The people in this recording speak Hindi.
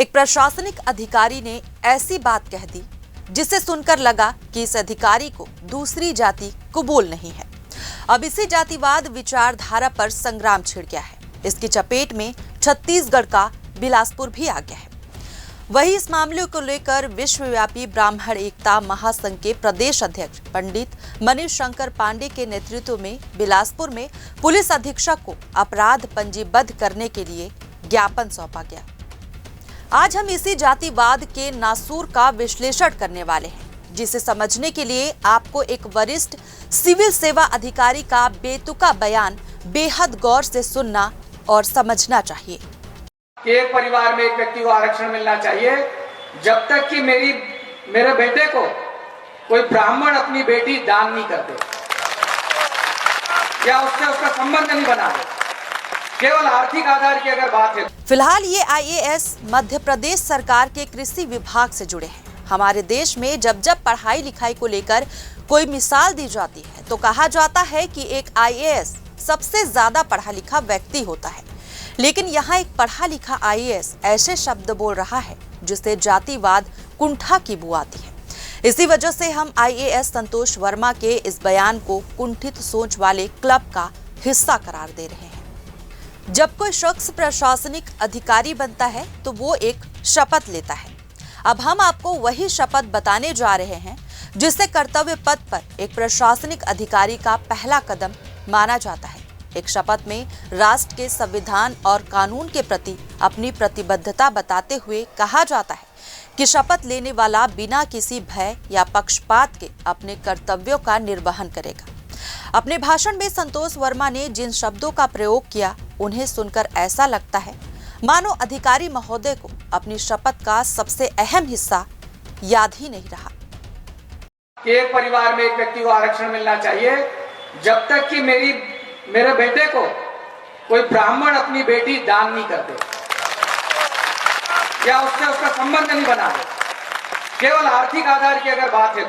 एक प्रशासनिक अधिकारी ने ऐसी बात कह दी जिसे सुनकर लगा कि इस अधिकारी को दूसरी जाति कबूल नहीं है। अब इसी जातिवाद विचारधारा पर संग्राम छिड़ गया है। इसकी चपेट में छत्तीसगढ़ का बिलासपुर भी आ गया है। वही इस मामले को लेकर विश्वव्यापी ब्राह्मण एकता महासंघ के प्रदेश अध्यक्ष पंडित मनीष शंकर पांडे के नेतृत्व में बिलासपुर में पुलिस अधीक्षक को अपराध पंजीबद्ध करने के लिए ज्ञापन सौंपा गया। आज हम इसी जातिवाद के नासूर का विश्लेषण करने वाले हैं, जिसे समझने के लिए आपको एक वरिष्ठ सिविल सेवा अधिकारी का बेतुका बयान बेहद गौर से सुनना और समझना चाहिए। एक परिवार में एक व्यक्ति को आरक्षण मिलना चाहिए जब तक कि मेरे बेटे को कोई ब्राह्मण अपनी बेटी दान नहीं करते या उससे उसका संबंध नहीं बना दे। केवल आर्थिक आधार की अगर बात है। फिलहाल ये आईएएस मध्य प्रदेश सरकार के कृषि विभाग से जुड़े हैं। हमारे देश में जब पढ़ाई लिखाई को लेकर कोई मिसाल दी जाती है तो कहा जाता है कि एक आईएएस सबसे ज्यादा पढ़ा लिखा व्यक्ति होता है, लेकिन यहाँ एक पढ़ा लिखा आईएएस ऐसे शब्द बोल रहा है जिससे जातिवाद कुंठा की बू आती है। इसी वजह से हम आईएएस संतोष वर्मा के इस बयान को कुंठित सोच वाले क्लब का हिस्सा करार दे रहे हैं। जब कोई शख्स प्रशासनिक अधिकारी बनता है तो वो एक शपथ लेता है। अब हम आपको वही शपथ बताने जा रहे हैं जिससे कर्तव्य पथ पर एक प्रशासनिक अधिकारी का पहला कदम माना जाता है। एक शपथ में राष्ट्र के संविधान और कानून के प्रति अपनी प्रतिबद्धता बताते हुए कहा जाता है कि शपथ लेने वाला बिना किसी भय या पक्षपात के अपने कर्तव्यों का निर्वहन करेगा। अपने भाषण में संतोष वर्मा ने जिन शब्दों का प्रयोग किया उन्हें सुनकर ऐसा लगता है मानो अधिकारी महोदय को अपनी शपथ का सबसे अहम हिस्सा याद ही नहीं रहा। एक परिवार में एक व्यक्ति को आरक्षण मिलना चाहिए जब तक कि मेरे बेटे को कोई ब्राह्मण अपनी बेटी दान नहीं करते या उससे उसका संबंध नहीं बना दे। केवल आर्थिक आधार की अगर बात है